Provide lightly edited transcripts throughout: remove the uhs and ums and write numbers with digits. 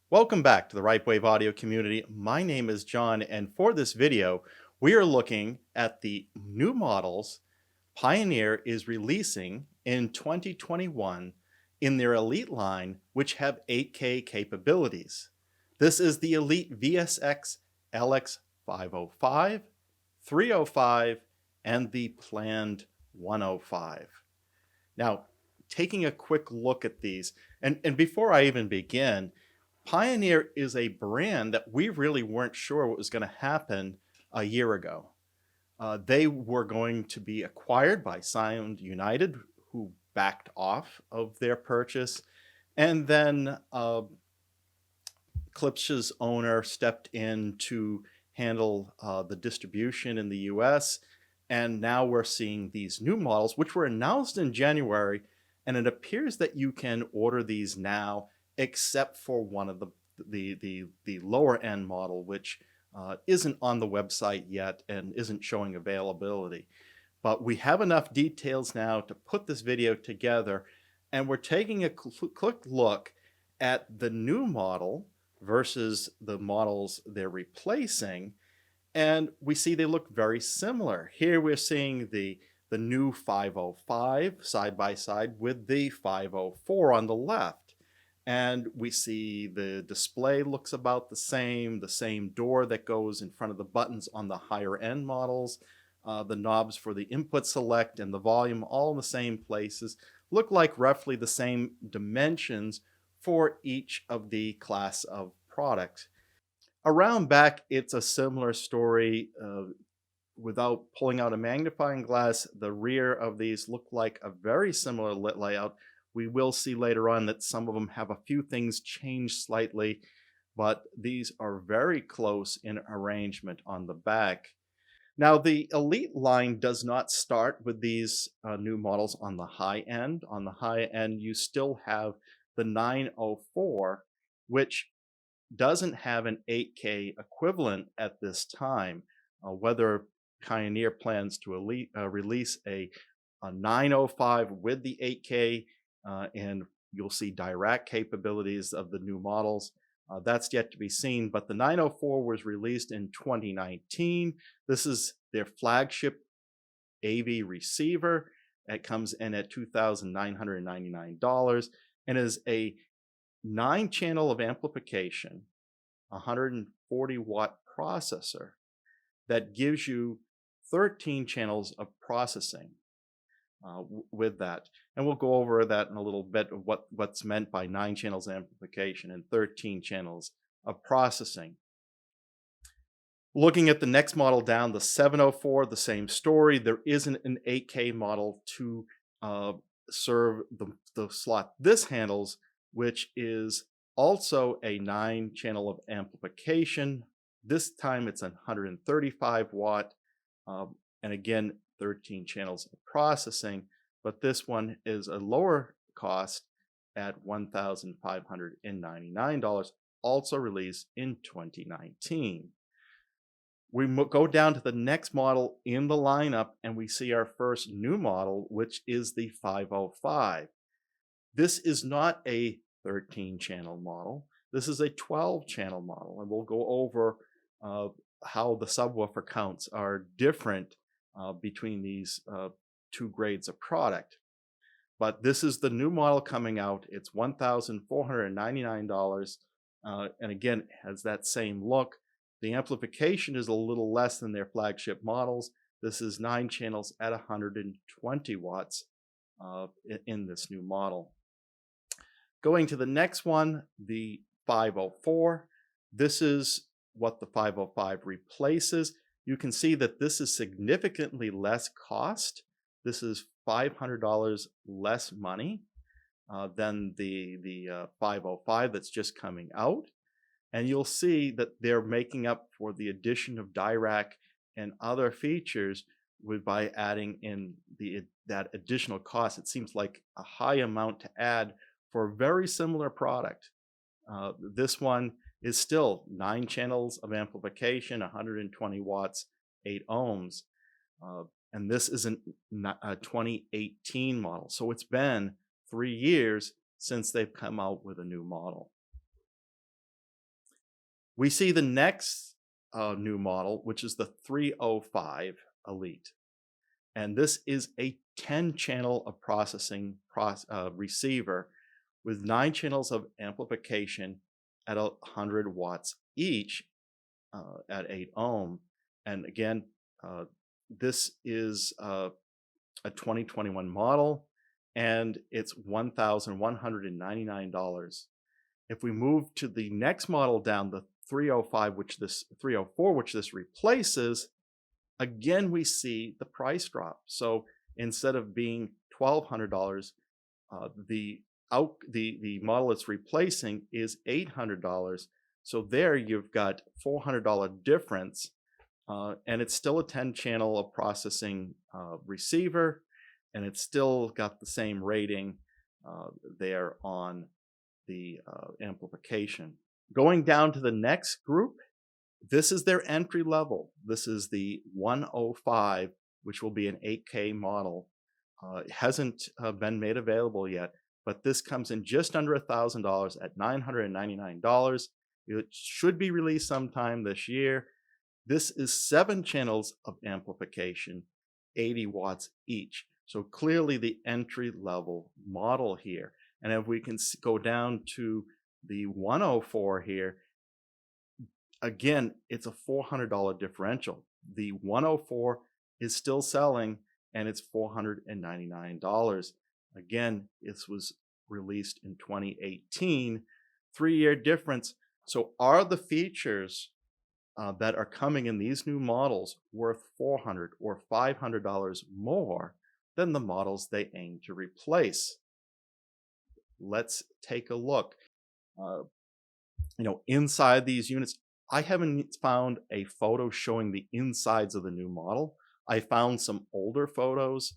Welcome back to the Right Wave Audio community. My name is John, and for this video, we are looking at the new models Pioneer is releasing in 2021 in their Elite line, which have 8K capabilities. This is the Elite VSX LX505, 305, and the planned 105. Now, taking a quick look at these, and before I even begin, Pioneer is a brand that we really weren't sure what was going to happen a year ago. They were going to be acquired by Sound United, who backed off of their purchase. And then Klipsch's owner stepped in to handle the distribution in the US. And now we're seeing these new models, which were announced in January. And it appears that you can order these now, except for one of the lower end model, which isn't on the website yet and isn't showing availability. But we have enough details now to put this video together, and we're taking a quick look at the new model versus the models they're replacing, and we see they look very similar. Here we're seeing the new 505 side by side with the 504 on the left. And we see the display looks about the same door that goes in front of the buttons on the higher end models, the knobs for the input select and the volume all in the same places, look like roughly the same dimensions for each of the class of products. Around back, it's a similar story. Without pulling out a magnifying glass, the rear of these look like a very similar lit layout. We will see later on that some of them have a few things changed slightly, but these are very close in arrangement on the back. Now, the Elite line does not start with these new models on the high end. On the high end, you still have the 904, which doesn't have an 8K equivalent at this time. Whether Pioneer plans to release a 905 with the 8K, and you'll see direct capabilities of the new models. That's yet to be seen, but the 904 was released in 2019. This is their flagship AV receiver. It comes in at $2,999 and is a 9-channel of amplification, 140-watt processor that gives you 13 channels of processing with that. And we'll go over that in a little bit of what's meant by 9 channels amplification and 13 channels of processing. Looking at the next model down, the 704, the same story. There isn't an 8K model to serve the slot this handles, which is also a 9-channel of amplification. This time it's 135 watt, and again, 13 channels of processing, but this one is a lower cost at $1,599, also released in 2019. We go down to the next model in the lineup and we see our first new model, which is the 505. This is not a 13-channel model. This is a 12-channel model, and we'll go over how the subwoofer counts are different between these two grades of product. But this is the new model coming out. It's $1,499, and again, it has that same look. The amplification is a little less than their flagship models. This is 9 channels at 120 watts in this new model. Going to the next one, the 504. This is what the 505 replaces. You can see that this is significantly less cost. This is $500 less money than the 505 that's just coming out. And you'll see that they're making up for the addition of Dirac and other features by adding in that additional cost. It seems like a high amount to add for a very similar product. This one is still 9 channels of amplification, 120 watts, 8 ohms. And this is a 2018 model. So it's been 3 years since they've come out with a new model. We see the next new model, which is the 305 ELITE. And this is a 10 channel of processing receiver with 9 channels of amplification at 100 watts each at 8 ohm. And again, this is a 2021 model, and it's $1,199. If we move to the next model down, the 305, which this 304, which this replaces, again we see the price drop. So instead of being $1,200, the model it's replacing is $800. So there you've got $400 difference, and it's still a 10 channel of processing receiver, and it's still got the same rating there on the amplification. Going down to the next group, this is their entry level. This is the 105, which will be an 8K model. It hasn't been made available yet, but this comes in just under $1,000 at $999. It should be released sometime this year. This is 7 channels of amplification, 80 watts each. So clearly the entry level model here. And if we can go down to the 104 here, again, it's a $400 differential. The 104 is still selling, and it's $499. Again, this was released in 2018, 3-year difference. So are the features that are coming in these new models worth $400 or $500 more than the models they aim to replace? Let's take a look. Inside these units, I haven't found a photo showing the insides of the new model. I found some older photos.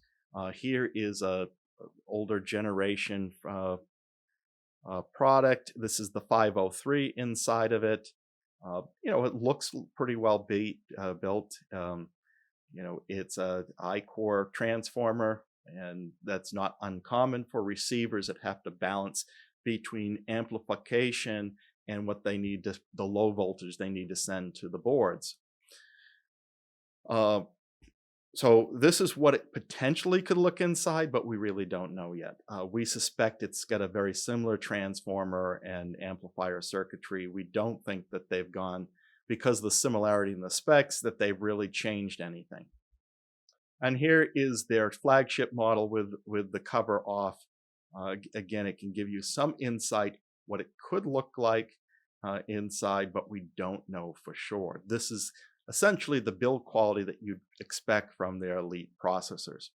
Here is a older generation product. This is the 503 inside of it. It looks pretty well built. It's a I-core transformer, and that's not uncommon for receivers that have to balance between amplification and what they need to, the low voltage they need to send to the boards. So this is what it potentially could look inside, but we really don't know yet. We suspect it's got a very similar transformer and amplifier circuitry. We don't think that they've gone, because of the similarity in the specs, that they've really changed anything. And here is their flagship model with the cover off. Again, it can give you some insight what it could look like inside, but we don't know for sure. This is essentially the build quality that you'd expect from their ELITE processors.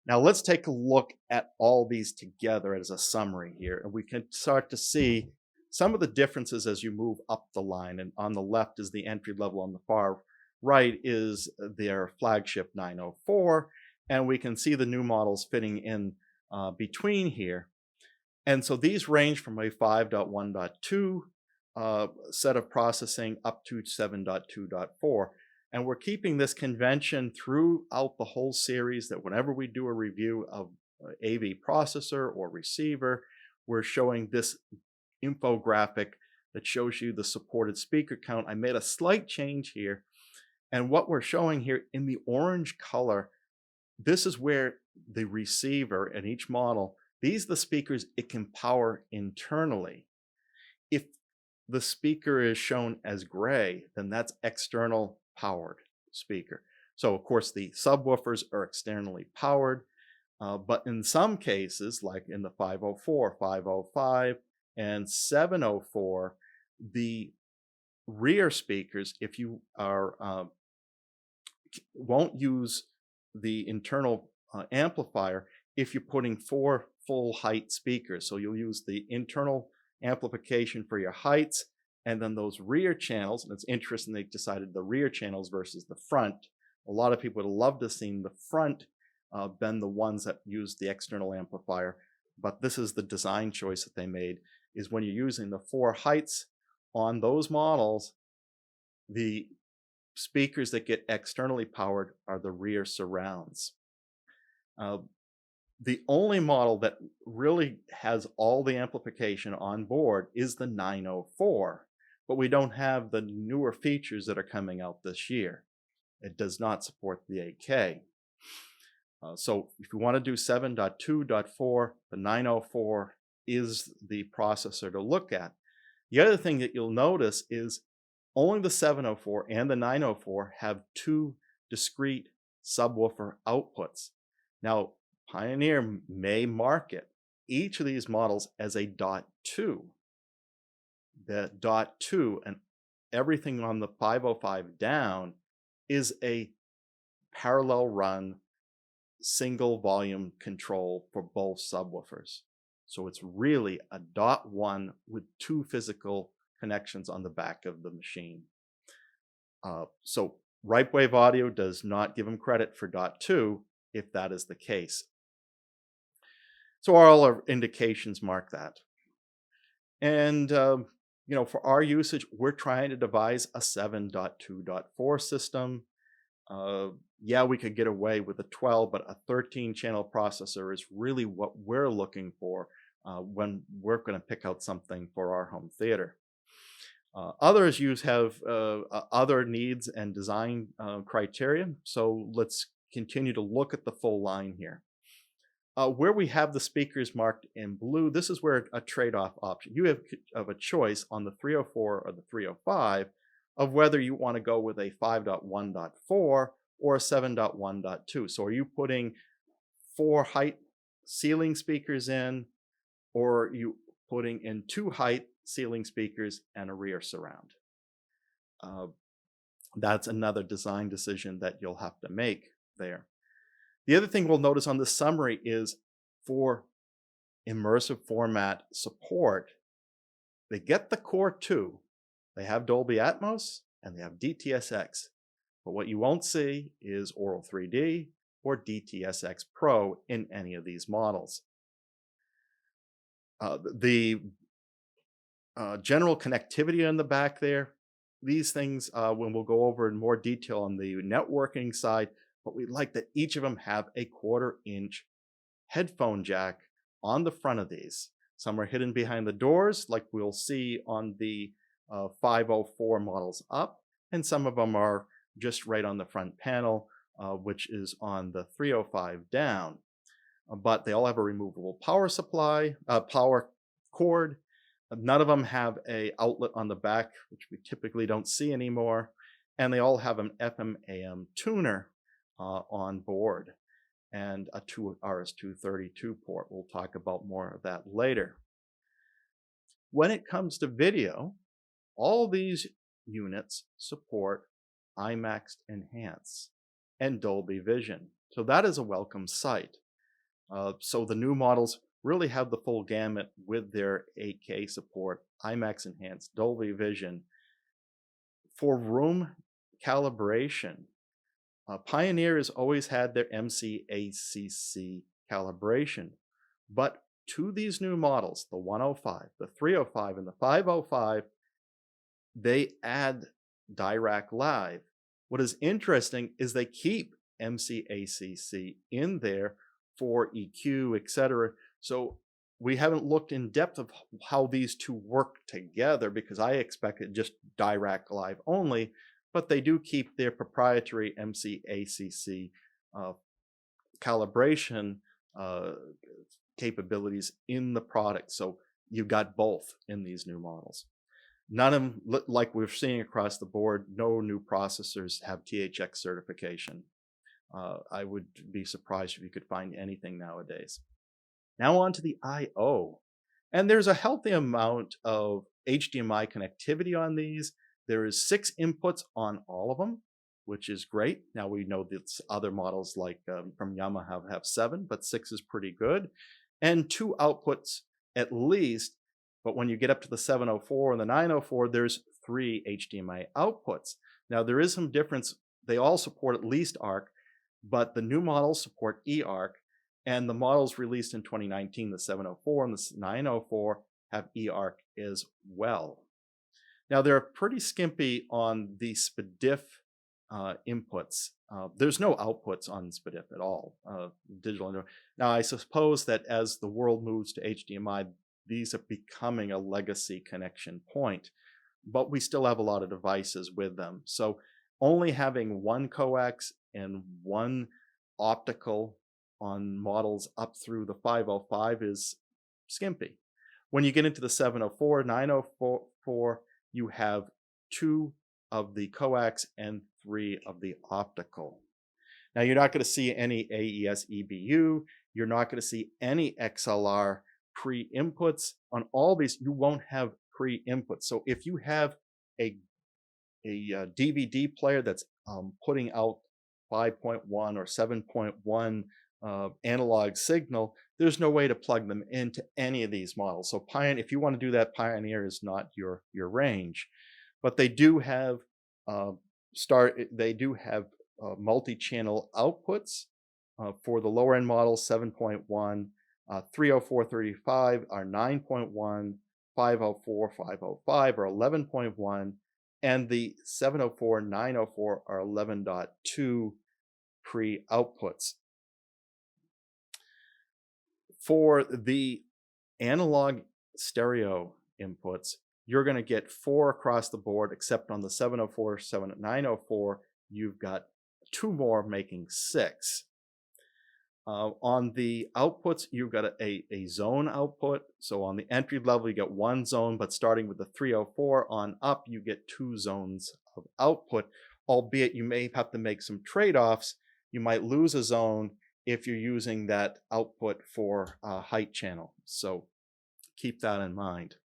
Now let's take a look at all these together as a summary here, and we can start to see some of the differences as you move up the line. And on the left is the entry level, on the far right is their flagship 904, and we can see the new models fitting in between here. And so these range from a 5.1.2 set of processing up to 7.2.4. And we're keeping this convention throughout the whole series, that whenever we do a review of AV processor or receiver, we're showing this infographic that shows you the supported speaker count. I made a slight change here. And what we're showing here in the orange color, this is where the receiver in each model, these are the speakers it can power internally. If the speaker is shown as gray, then that's external powered speaker. So of course the subwoofers are externally powered, but in some cases, like in the 504, 505, and 704, the rear speakers, if you are won't use the internal amplifier if you're putting 4 full height speakers. So you'll use the internal amplification for your heights, and then those rear channels. And it's interesting they decided the rear channels versus the front. A lot of people would love to have seen the front been the ones that use the external amplifier, but this is the design choice that they made, is when you're using the 4 heights on those models, the speakers that get externally powered are the rear surrounds. The only model that really has all the amplification on board is the 904, but we don't have the newer features that are coming out this year. It does not support the 8K. So if you want to do 7.2.4, the 904 is the processor to look at. The other thing that you'll notice is only the 704 and the 904 have two discrete subwoofer outputs. Now, Pioneer may market each of these models as a .2. The .2 and everything on the 505 down is a parallel run single volume control for both subwoofers. So it's really a .1 with two physical connections on the back of the machine. So Ripewave Audio does not give them credit for .2 if that is the case. So all our indications mark that. And for our usage, we're trying to devise a 7.2.4 system. Yeah, we could get away with a 12, but a 13-channel processor is really what we're looking for when we're going to pick out something for our home theater. Others have other needs and design criteria, so let's continue to look at the full line here. Where we have the speakers marked in blue, this is where a trade-off option. You have a choice on the 304 or the 305 of whether you want to go with a 5.1.4 or a 7.1.2. So are you putting 4 height ceiling speakers in, or are you putting in 2 height ceiling speakers and a rear surround? That's another design decision that you'll have to make there. The other thing we'll notice on this summary is for immersive format support, they get the core 2. They have Dolby Atmos and they have DTSX. But what you won't see is Aural 3D or DTSX Pro in any of these models. The general connectivity in the back there, these things when we'll go over in more detail on the networking side, but we'd like that each of them have a 1/4-inch headphone jack on the front of these. Some are hidden behind the doors, like we'll see on the 504 models up, and some of them are just right on the front panel, which is on the 305 down. But they all have a removable power supply, power cord. None of them have an outlet on the back, which we typically don't see anymore. And they all have an FM/AM tuner on board and a RS-232 port. We'll talk about more of that later. When it comes to video, all these units support IMAX Enhance and Dolby Vision. So that is a welcome sight. So the new models really have the full gamut with their 8K support, IMAX Enhance, Dolby Vision. For room calibration, Pioneer has always had their MCACC calibration, but to these new models, the 105, the 305, and the 505, they add Dirac Live. What is interesting is they keep MCACC in there for EQ, etc. So we haven't looked in depth of how these two work together because I expected just Dirac Live only, but they do keep their proprietary MCACC calibration capabilities in the product. So you got both in these new models. None of them, like we're seeing across the board, no new processors have THX certification. I would be surprised if you could find anything nowadays. Now on to the I/O. And there's a healthy amount of HDMI connectivity on these. There is 6 inputs on all of them, which is great. Now we know that other models like from Yamaha have 7, but 6 is pretty good. And 2 outputs at least, but when you get up to the 704 and the 904, there's 3 HDMI outputs. Now there is some difference. They all support at least ARC, but the new models support eARC, and the models released in 2019, the 704 and the 904, have eARC as well. Now they're pretty skimpy on the SPDIF inputs. There's no outputs on SPDIF at all, digital. Now, I suppose that as the world moves to HDMI, these are becoming a legacy connection point, but we still have a lot of devices with them. So only having one coax and one optical on models up through the 505 is skimpy. When you get into the 704, 904, you have 2 of the coax and 3 of the optical. Now, you're not going to see any AES EBU. You're not going to see any XLR pre-inputs. On all these, you won't have pre-inputs. So if you have a DVD player that's putting out 5.1 or 7.1 analog signal, there's no way to plug them into any of these models. So if you want to do that, Pioneer is not your range. But they do have multi-channel outputs for the lower end models, 7.1, 304/35 are 9.1, 504/505 are 11.1, and the 704/904 are 11.2 pre-outputs. For the analog stereo inputs, you're going to get 4 across the board, except on the 704, 904, you've got 2 more, making 6. On the outputs, you've got a zone output. So on the entry level, you get 1 zone, but starting with the 304 on up, you get 2 zones of output, albeit you may have to make some trade-offs. You might lose a zone if you're using that output for a height channel. So keep that in mind.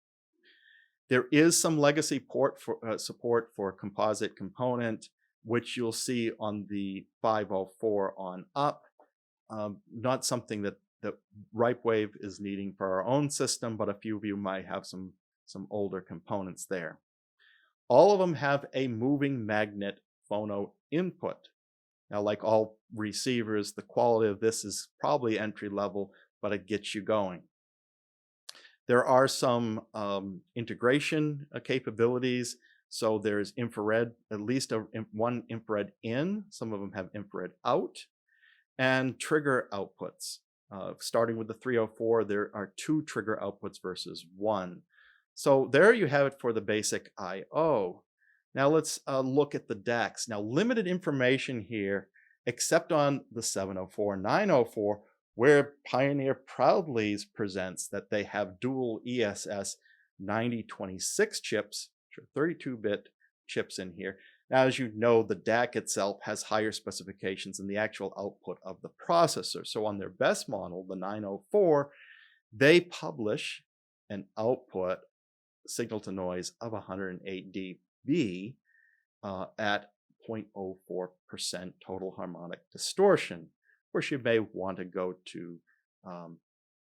There is some legacy port support for composite component, which you'll see on the 504 on up. Not something that RipeWave is needing for our own system, but a few of you might have some older components there. All of them have a moving magnet phono input. Now, like all receivers, the quality of this is probably entry level, but it gets you going. There are some integration capabilities. So there's infrared, at least one infrared in, some of them have infrared out, and trigger outputs. Starting with the 304, there are 2 trigger outputs versus 1. So there you have it for the basic I/O. Now let's look at the DACs. Now, limited information here, except on the 704 and 904, where Pioneer proudly presents that they have dual ESS 9026 chips, which are 32-bit chips in here. Now, as you know, the DAC itself has higher specifications than the actual output of the processor. So on their best model, the 904, they publish an output signal to noise of 108 dB at 0.04% total harmonic distortion. Of course, you may want to go to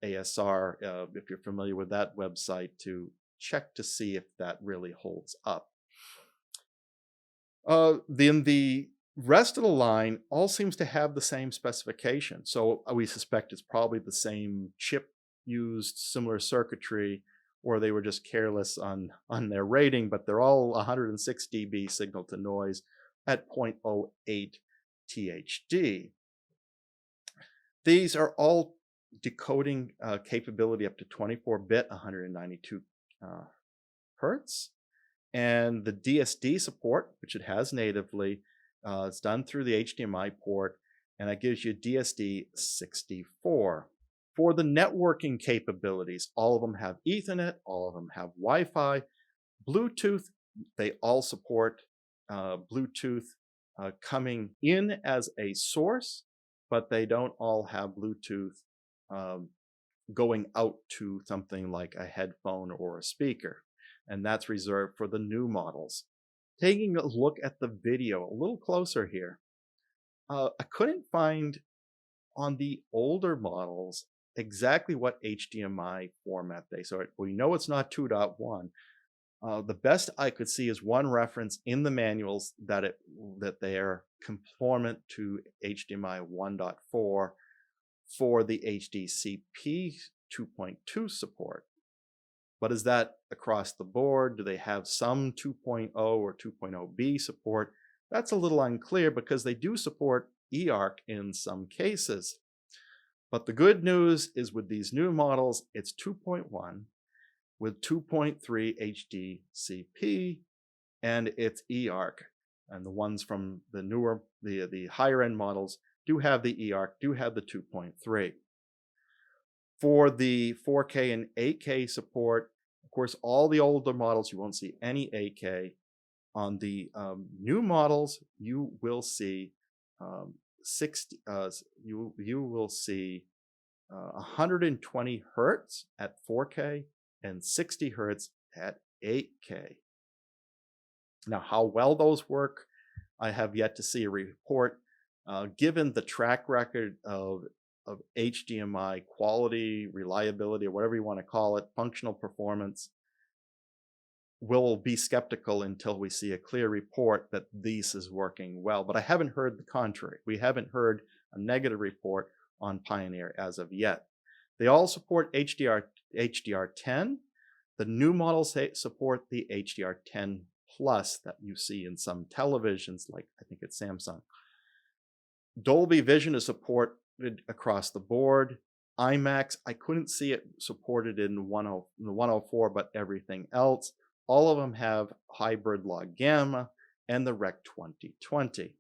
ASR, if you're familiar with that website, to check to see if that really holds up. Then the rest of the line all seems to have the same specification. So we suspect it's probably the same chip used, similar circuitry, or they were just careless on their rating, but they're all 106 dB signal to noise at 0.08 THD. These are all decoding capability up to 24-bit, 192 hertz. And the DSD support, which it has natively, it's done through the HDMI port, and that gives you DSD 64. For the networking capabilities, all of them have Ethernet, all of them have Wi-Fi. Bluetooth, they all support Bluetooth coming in as a source, but they don't all have Bluetooth going out to something like a headphone or a speaker. And that's reserved for the new models. Taking a look at the video a little closer here, I couldn't find on the older models exactly what HDMI format they. So we know it's not 2.1. The best I could see is one reference in the manuals that they are conformant to HDMI 1.4 for the HDCP 2.2 support. But is that across the board? Do they have some 2.0 or 2.0B support? That's a little unclear because they do support eARC in some cases. But the good news is with these new models, it's 2.1 with 2.3 HD CP, and it's eARC. And the ones from the newer, the higher end models do have the eARC, do have the 2.3. For the 4K and 8K support, of course, all the older models, you won't see any 8K. On the new models, you will see 60. You will see 120 hertz at 4K and 60 hertz at 8K. Now, how well those work, I have yet to see a report. Given the track record of HDMI quality, reliability, or whatever you want to call it, functional performance, we'll be skeptical until we see a clear report that this is working well. But I haven't heard the contrary. We haven't heard a negative report on Pioneer as of yet. They all support HDR10. The new models support the HDR10 Plus that you see in some televisions, like I think it's Samsung. Dolby Vision is supported across the board. IMAX, I couldn't see it supported in the 104, but everything else. All of them have hybrid log gamma and the Rec 2020.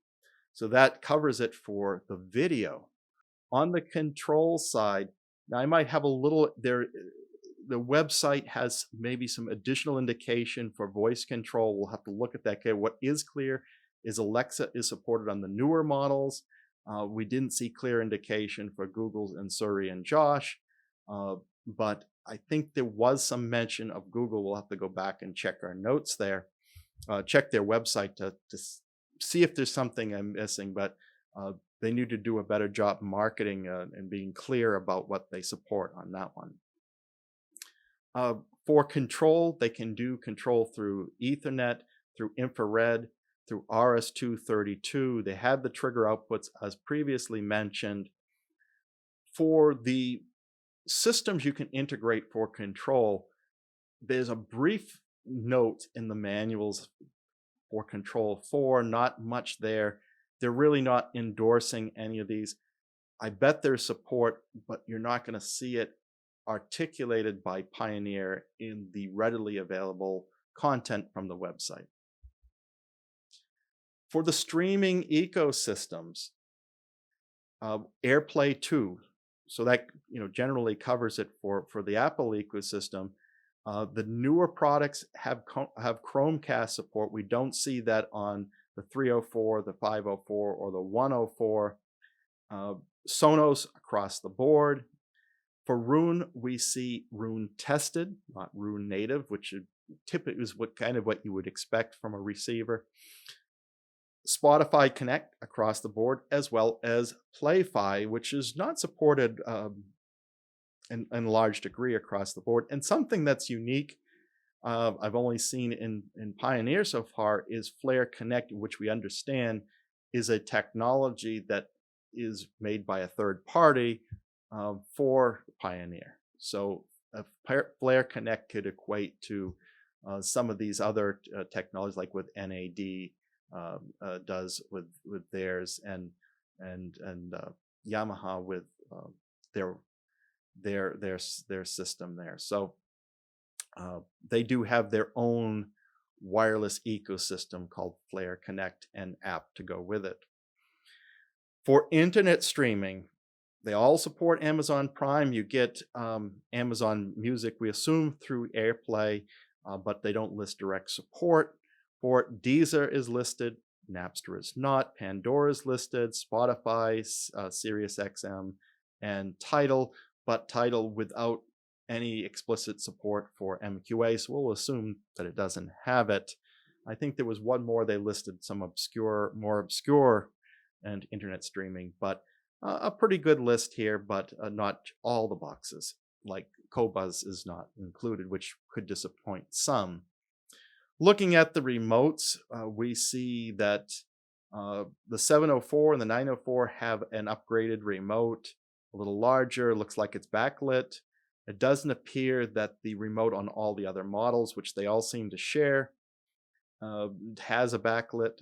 So that covers it for the video. On the control side, now I might have a little there. The website has maybe some additional indication for voice control. We'll have to look at that. Okay, what is clear is Alexa is supported on the newer models. We didn't see clear indication for Google's and Siri and Josh, but I think there was some mention of Google. We'll have to go back and check our notes there, check their website to see if there's something I'm missing, but they need to do a better job marketing and being clear about what they support on that one. For control, they can do control through Ethernet, through infrared, through RS-232. They have the trigger outputs as previously mentioned. For the systems you can integrate for control, there's a brief note in the manuals for Control 4, not much there. They're really not endorsing any of these. I bet there's support, but you're not going to see it articulated by Pioneer in the readily available content from the website. For the streaming ecosystems, AirPlay 2, so that generally covers it for the Apple ecosystem. The newer products have Chromecast support. We don't see that on the 304, the 504, or the 104. Sonos across the board. For Roon, we see Roon tested, not Roon native, which typically is what you would expect from a receiver. Spotify Connect across the board, as well as Play-Fi, which is not supported in large degree across the board. And something that's unique, I've only seen in Pioneer so far, is Flare Connect, which we understand is a technology that is made by a third party for Pioneer. So Flare Connect could equate to some of these other technologies, like with NAD does with theirs, and Yamaha with their system there. So they do have their own wireless ecosystem called Flare Connect and app to go with it. For internet streaming, they all support Amazon Prime. You get Amazon Music, we assume, through AirPlay, but they don't list direct support. For Deezer is listed, Napster is not, Pandora is listed, Spotify, SiriusXM, and Tidal, but Tidal without any explicit support for MQA, so we'll assume that it doesn't have it. I think there was one more they listed, some more obscure and internet streaming, but a pretty good list here, but not all the boxes, like Qobuz is not included, which could disappoint some. Looking at the remotes, we see that the 704 and the 904 have an upgraded remote, a little larger, looks like it's backlit. It doesn't appear that the remote on all the other models, which they all seem to share, has a backlit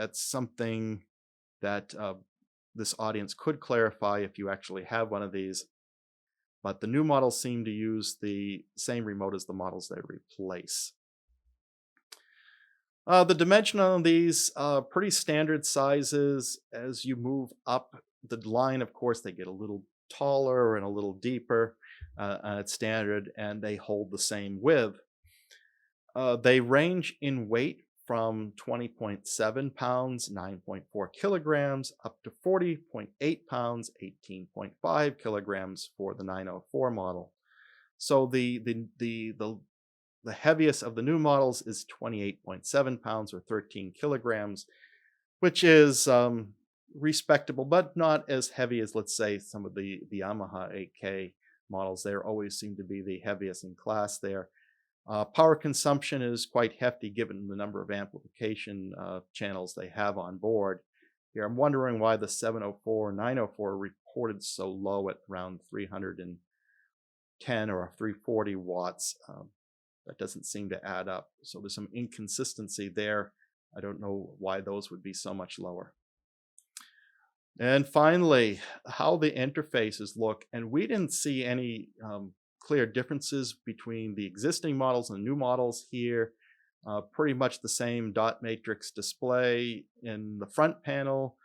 that's something that this audience could clarify if you actually have one of these. But the new models seem to use the same remote as the models they replace. The dimension on these pretty standard sizes. As you move up the line, of course, they get a little taller and a little deeper. It's standard, and they hold the same width. They range in weight from 20.7 pounds, 9.4 kilograms, up to 40.8 pounds, 18.5 kilograms for the 904 model. So the heaviest of the new models is 28.7 pounds or 13 kilograms, which is respectable, but not as heavy as, let's say, some of the Yamaha 8K models. They always seem to be the heaviest in class there. Power consumption is quite hefty given the number of amplification channels they have on board. Here, I'm wondering why the 704 904 reported so low at around 310 or 340 watts. That doesn't seem to add up. So there's some inconsistency there. I don't know why those would be so much lower. And finally, how the interfaces look. And we didn't see any clear differences between the existing models and new models here. Pretty much the same dot matrix display in the front panel.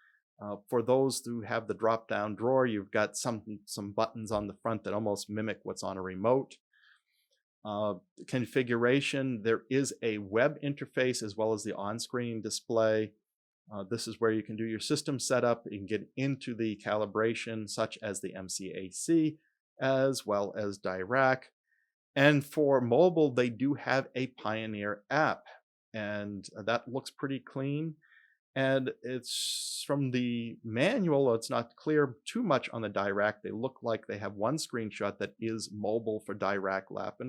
For those who have the drop-down drawer, you've got some buttons on the front that almost mimic what's on a remote. Configuration, there is a web interface as well as the on-screen display. This is where you can do your system setup. You can get into the calibration such as the MCAC as well as Dirac. And for mobile, they do have a Pioneer app, and that looks pretty clean. And it's from the manual, it's not clear too much on the Dirac. They look like they have one screenshot that is mobile for Dirac Live,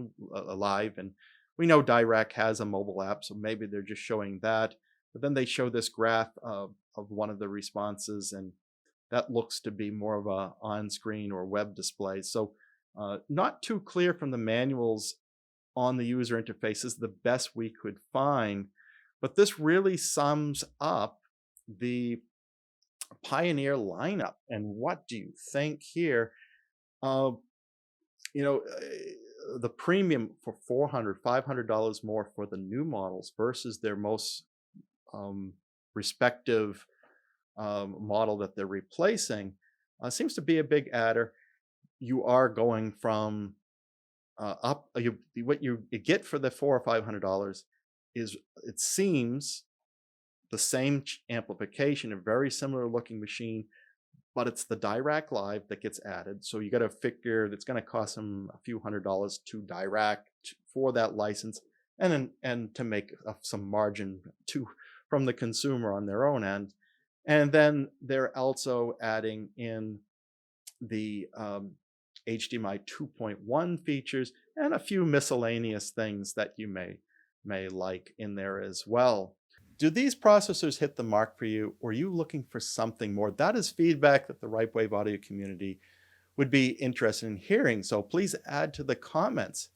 and we know Dirac has a mobile app, so maybe they're just showing that. But then they show this graph of one of the responses, and that looks to be more of a on-screen or web display. So not too clear from the manuals on the user interface is the best we could find. But this really sums up the Pioneer lineup. And what do you think here? The premium for $400, $500 more for the new models versus their most respective model that they're replacing seems to be a big adder. You are going from what you get for the $400 or $500 is, it seems, the same amplification, a very similar looking machine, but it's the Dirac Live that gets added. So you got to figure that's going to cost them a few $100s to Dirac for that license, and to make some margin from the consumer on their own end. And then they're also adding in the HDMI 2.1 features and a few miscellaneous things that you may like in there as well. Do these processors hit the mark for you, or are you looking for something more? That is feedback that the RipeWave audio community would be interested in hearing, so please add to the comments.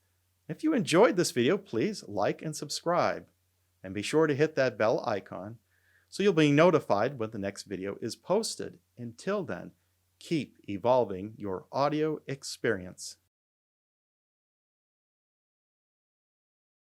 If you enjoyed this video, please like and subscribe, and be sure to hit that bell icon so you'll be notified when the next video is posted. Until then, keep evolving your audio experience.